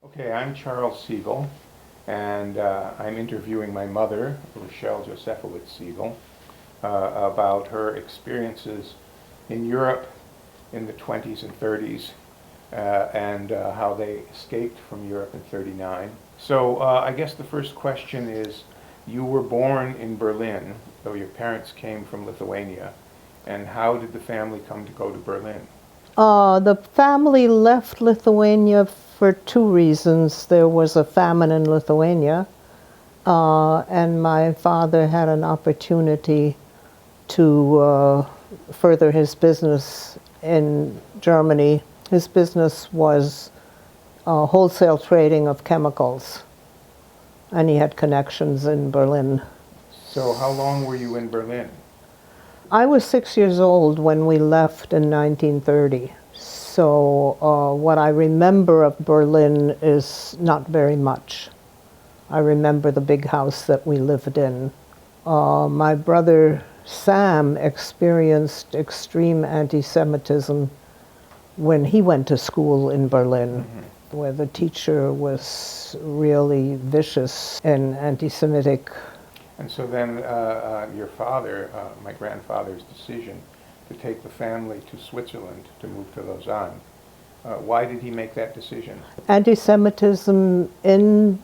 Okay, I'm Charles Siegel, and I'm interviewing my mother, Rochelle Josephowitz Siegel, about her experiences in Europe in the 20s and 30s, and how they escaped from Europe in 39. So I guess the first question is, you were born in Berlin, though your parents came from Lithuania, and how did the family come to go to Berlin? The family left Lithuania for two reasons. There was a famine in Lithuania, and my father had an opportunity to further his business in Germany. His business was wholesale trading of chemicals, and he had connections in Berlin. So how long were you in Berlin? I was 6 years old when we left in 1930. So what I remember of Berlin is not very much. I remember the big house that we lived in. My brother Sam experienced extreme anti-Semitism when he went to school in Berlin, where the teacher was really vicious and anti-Semitic. And so then your father, my grandfather's decision to take the family to Switzerland to move to Lausanne, why did he make that decision? Anti-Semitism in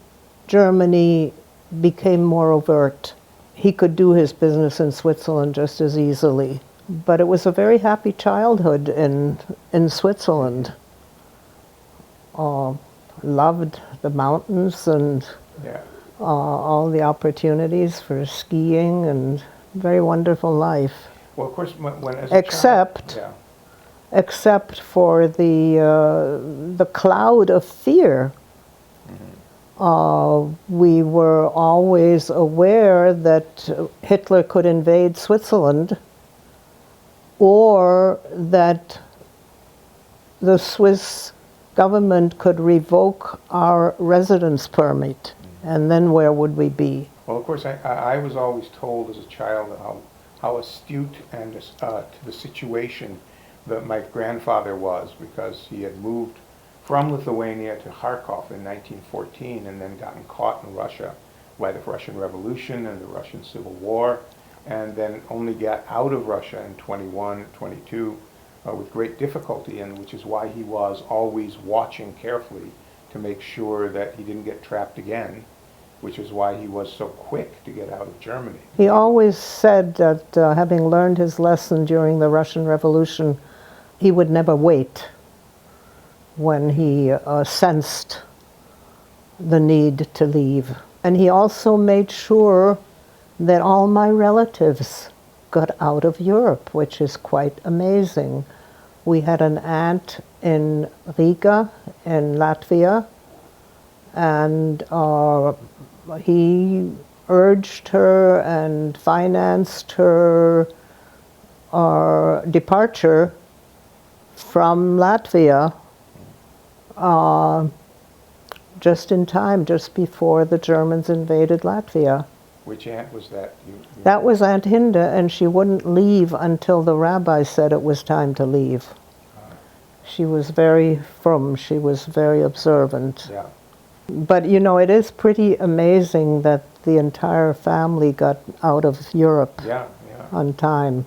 Germany became more overt. He could do his business in Switzerland just as easily. But it was a very happy childhood in Switzerland. Loved the mountains and Yeah. all the opportunities for skiing, and very wonderful life. Well, of course, when as a Except, child, except for the cloud of fear. We were always aware that Hitler could invade Switzerland, or that the Swiss government could revoke our residence permit. And then where would we be? well, of course, I was always told as a child how astute and to the situation that my grandfather was, because he had moved from Lithuania to Kharkov in 1914 and then gotten caught in Russia by the Russian Revolution and the Russian Civil War, and then only got out of Russia in 21, 22 with great difficulty, and which is why he was always watching carefully to make sure that he didn't get trapped again, which is why he was so quick to get out of Germany. He always said that having learned his lesson during the Russian Revolution, he would never wait when he sensed the need to leave. And he also made sure that all my relatives got out of Europe, which is quite amazing. We had an aunt in Riga, in Latvia, and he urged her and financed her departure from Latvia just in time, just before the Germans invaded Latvia. Which aunt was that? That was Aunt Hinda, and she wouldn't leave until the rabbi said it was time to leave. She was very frum, she was very observant. Yeah. But you know, it is pretty amazing that the entire family got out of Europe Yeah. on time.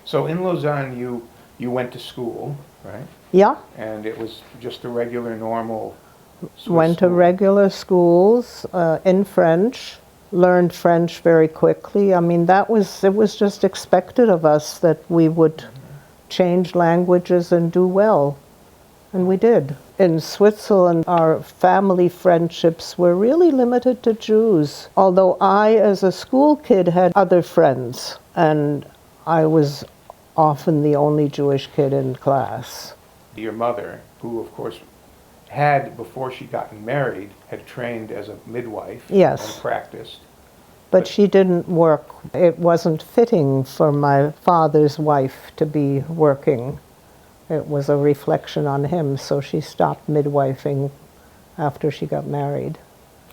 So in Lausanne, you went to school, right? Yeah, And it was just a regular, normal Swiss went to school. regular schools in French, learned French very quickly. I mean, it was just expected of us that we would change languages and do well, and we did. In Switzerland, our family friendships were really limited to Jews, although I, as a school kid, had other friends, and I was often the only Jewish kid in class. Your mother, who of course had, before she got married, had trained as a midwife. Yes. And practiced. But she didn't work. It wasn't fitting for my father's wife to be working. It was a reflection on him, so she stopped midwifing after she got married.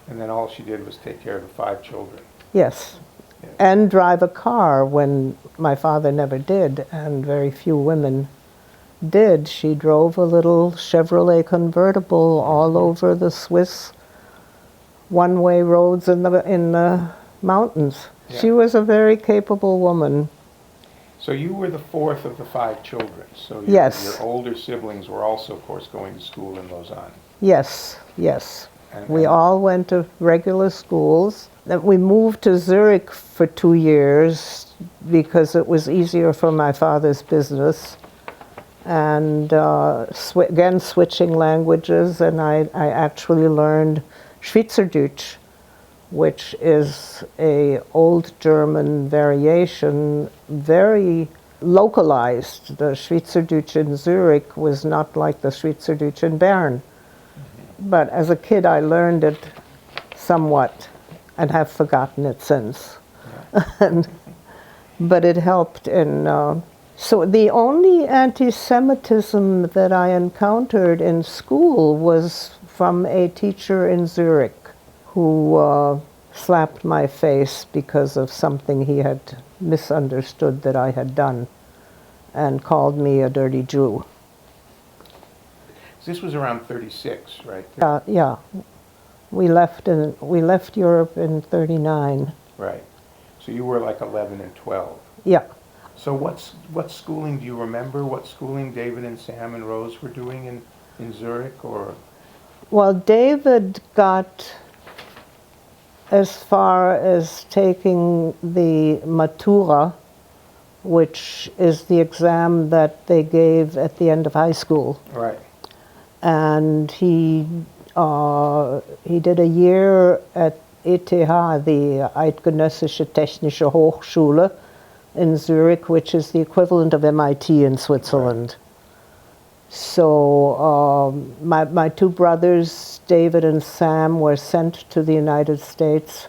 And then all she did was take care of the 5 children. Yes. Yeah. And drive a car when my father never did, and very few women did. She drove a little Chevrolet convertible all over the Swiss one-way roads in the mountains. Yeah. She was a very capable woman. So you were the fourth of the 5 children. So Yes. your older siblings were also, of course, going to school in Lausanne. Yes, yes. And- We and- all went to regular schools. Then we moved to Zurich for 2 years because it was easier for my father's business. And again, switching languages, and I actually learned Schweizerdeutsch, which is a old German variation, very localized. The Schweizerdeutsch in Zurich was not like the Schweizerdeutsch in Bern. But as a kid, I learned it somewhat and have forgotten it since. But it helped in. So the only anti-Semitism that I encountered in school was from a teacher in Zurich who slapped my face because of something he had misunderstood that I had done and called me a dirty Jew. This was around 36, right? Yeah. We left Europe in 39. Right. So you were like 11 and 12. Yeah. So what schooling do you remember? What schooling David and Sam and Rose were doing in Zurich, or? Well, David got as far as taking the Matura, which is the exam that they gave at the end of high school. Right. And he did a year at ETH, the Eidgenössische Technische Hochschule in Zurich, which is the equivalent of MIT in Switzerland. So my 2 brothers, David and Sam, were sent to the United States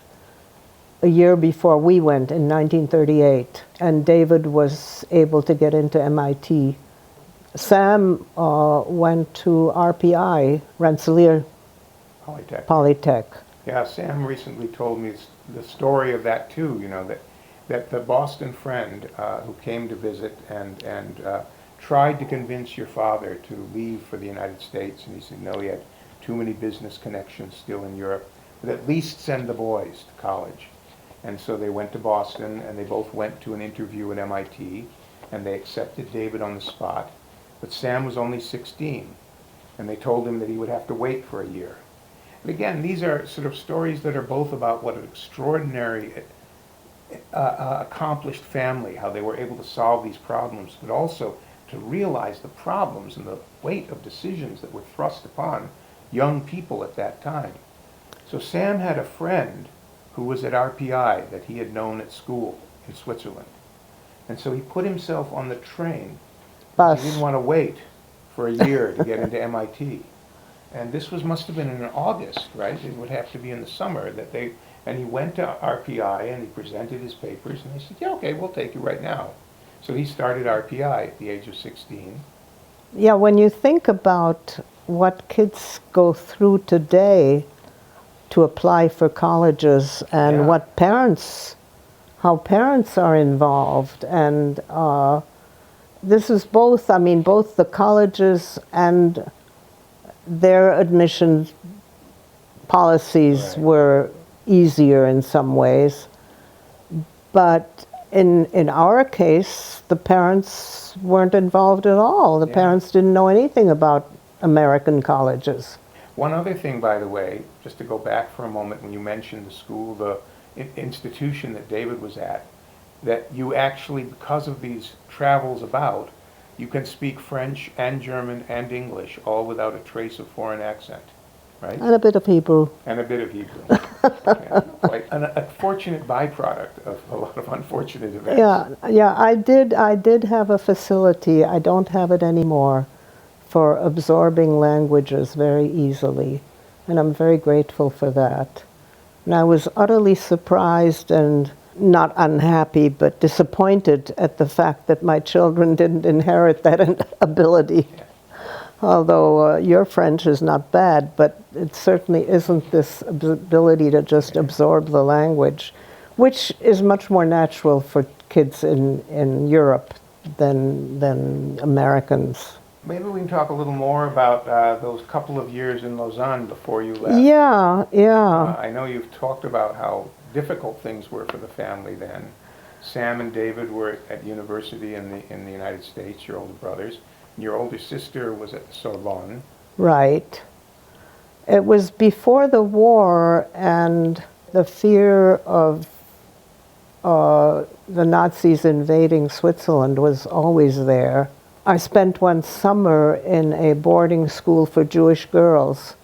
a year before we went in 1938, and David was able to get into MIT. Sam went to RPI, Rensselaer Polytech. Yeah, Sam recently told me the story of that too, that the Boston friend who came to visit and tried to convince your father to leave for the United States, and he said no, he had too many business connections still in Europe, but at least send the boys to college. And so they went to Boston, and they both went to an interview at MIT, and they accepted David on the spot. But Sam was only 16, and they told him that he would have to wait for a year. And again, these are sort of stories that are both about what an extraordinary, accomplished family, how they were able to solve these problems, but also to realize the problems and the weight of decisions that were thrust upon young people at that time. So Sam had a friend who was at RPI that he had known at school in Switzerland. And so he put himself on the train. Bus. He didn't want to wait for a year to get into MIT. And this must have been in August, right? It would have to be in the summer and he went to RPI and he presented his papers, and they said, yeah, okay, we'll take you right now. So he started RPI at the age of 16. Yeah, when you think about what kids go through today to apply for colleges and Yeah. how parents are involved, and this is both the colleges and their admission policies Right. were easier in some ways, but in our case, the parents weren't involved at all. The Yeah. parents didn't know anything about American colleges. One other thing, by the way, just to go back for a moment, when you mentioned the school, the institution that David was at, that you actually, because of these travels about, you can speak French and German and English, all without a trace of foreign accent, right? And a bit of Hebrew. And a bit of Hebrew. Yeah, quite a fortunate byproduct of a lot of unfortunate events. Yeah, I did have a facility, I don't have it anymore, for absorbing languages very easily, and I'm very grateful for that. And I was utterly surprised and not unhappy, but disappointed at the fact that my children didn't inherit that ability. Yeah. Although your French is not bad, but it certainly isn't this ability to just absorb the language, which is much more natural for kids in Europe than Americans. Maybe we can talk a little more about those couple of years in Lausanne before you left. Yeah, yeah. I know you've talked about how difficult things were for the family then. Sam and David were at university in the United States, your older brothers. Your older sister was at Sorbonne. Right. It was before the war, and the fear of the Nazis invading Switzerland was always there. I spent one summer in a boarding school for Jewish girls,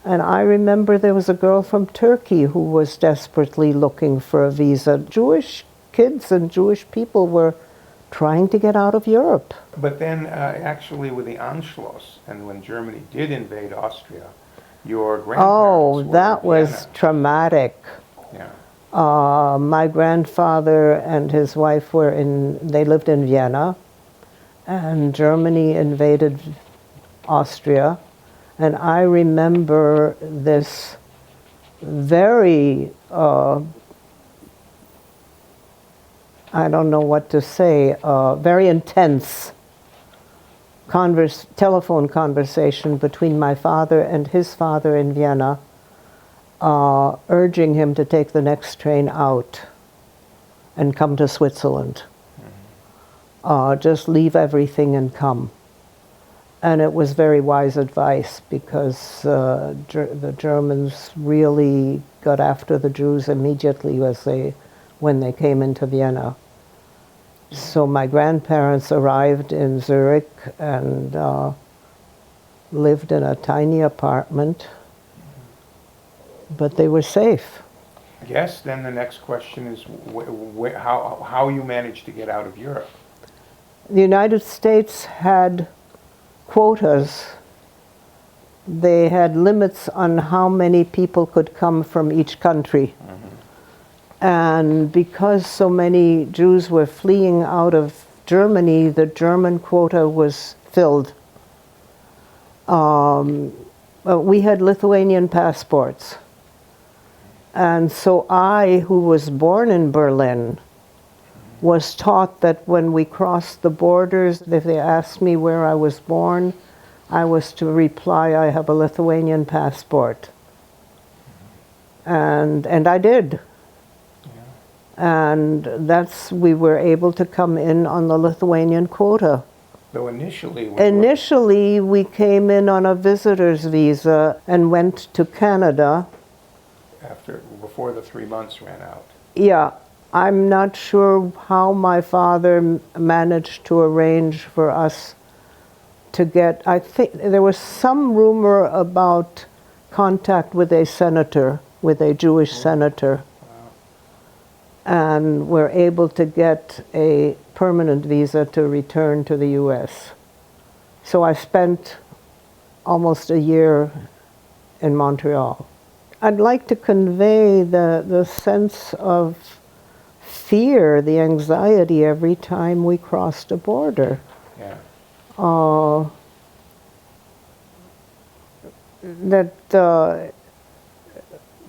and I remember there was a girl from Turkey who was desperately looking for a visa. Jewish kids and Jewish people were trying to get out of Europe. But then actually with the Anschluss, and when Germany did invade Austria, your grandparents Oh, were that in was Vienna. traumatic. Yeah. My grandfather and his wife they lived in Vienna, and Germany invaded Austria. And I remember this very, I don't know what to say, very intense telephone conversation between my father and his father in Vienna, urging him to take the next train out and come to Switzerland. Just leave everything and come. And it was very wise advice, because the Germans really got after the Jews immediately when they came into Vienna. So my grandparents arrived in Zurich and lived in a tiny apartment, but they were safe. Yes, then the next question is how you managed to get out of Europe. The United States had quotas. They had limits on how many people could come from each country. And because so many Jews were fleeing out of Germany, the German quota was filled. We had Lithuanian passports. And so I, who was born in Berlin, was taught that when we crossed the borders, if they asked me where I was born, I was to reply, I have a Lithuanian passport. And I did. And we were able to come in on the Lithuanian quota. Though initially we came in on a visitor's visa and went to Canada. Before the 3 months ran out. Yeah, I'm not sure how my father managed to arrange for us to get, I think there was some rumor about contact with a senator, with a Jewish senator. And we're able to get a permanent visa to return to the U.S. So I spent almost a year in Montreal. I'd like to convey the sense of fear, the anxiety every time we crossed a border. Yeah.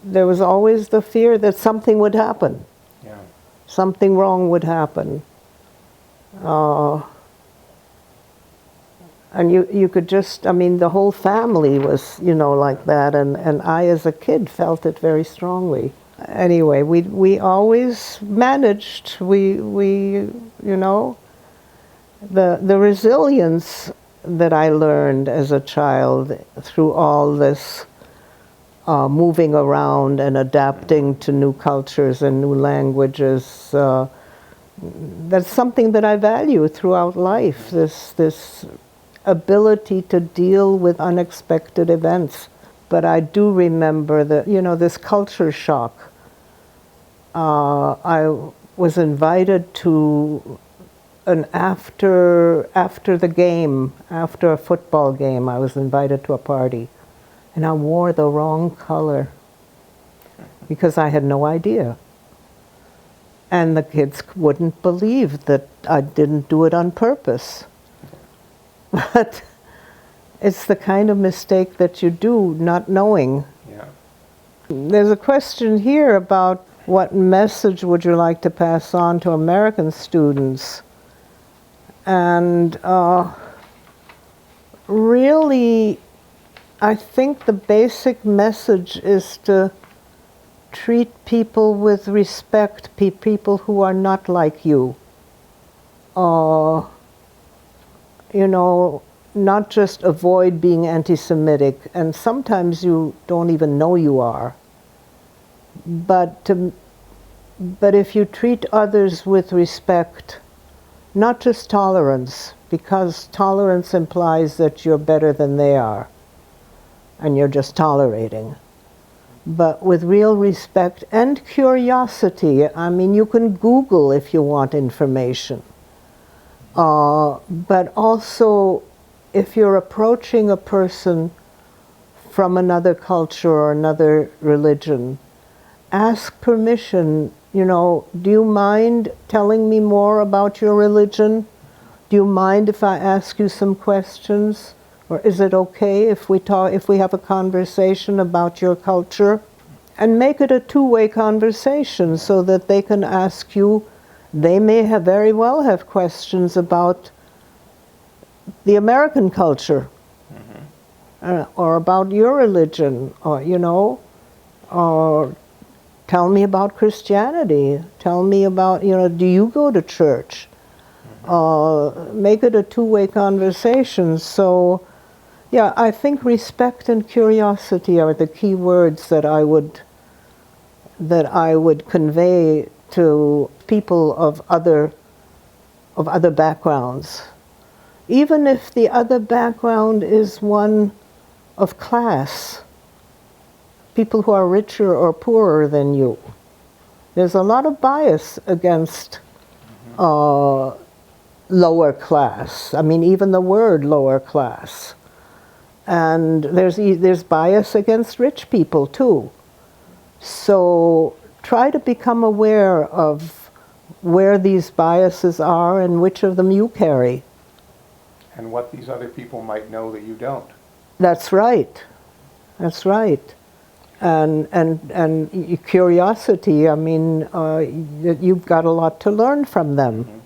There was always the fear that something would happen. Yeah. Something wrong would happen. And you could just, I mean, the whole family was, like that, and I as a kid felt it very strongly. Anyway, we always managed, the resilience that I learned as a child through all this moving around and adapting to new cultures and new languages, that's something that I value throughout life, this ability to deal with unexpected events. But I do remember that, this culture shock. I was invited to after the game, after a football game, I was invited to a party. And I wore the wrong color because I had no idea. And the kids wouldn't believe that I didn't do it on purpose. But it's the kind of mistake that you do not knowing. Yeah. There's a question here about what message would you like to pass on to American students? And really, I think the basic message is to treat people with respect, people who are not like you. You know, not just avoid being anti-Semitic, and sometimes you don't even know you are. But if you treat others with respect, not just tolerance, because tolerance implies that you're better than they are, and you're just tolerating. But with real respect and curiosity. I mean, you can Google if you want information. But also, if you're approaching a person from another culture or another religion, ask permission. You know, do you mind telling me more about your religion? Do you mind if I ask you some questions? Or is it okay if we have a conversation about your culture? And make it a two-way conversation so that they can ask you. They may very well have questions about the American culture, or about your religion, or, you know, or tell me about Christianity. Tell me about, you know, do you go to church? Make it a two-way conversation. So, yeah, I think respect and curiosity are the key words that I would convey to people of other backgrounds, even if the other background is one of class, people who are richer or poorer than you. There's a lot of bias against lower class. I mean, even the word lower class. And there's bias against rich people too. So try to become aware of where these biases are and which of them you carry. And what these other people might know that you don't. That's right. That's right. And curiosity, I mean, you've got a lot to learn from them.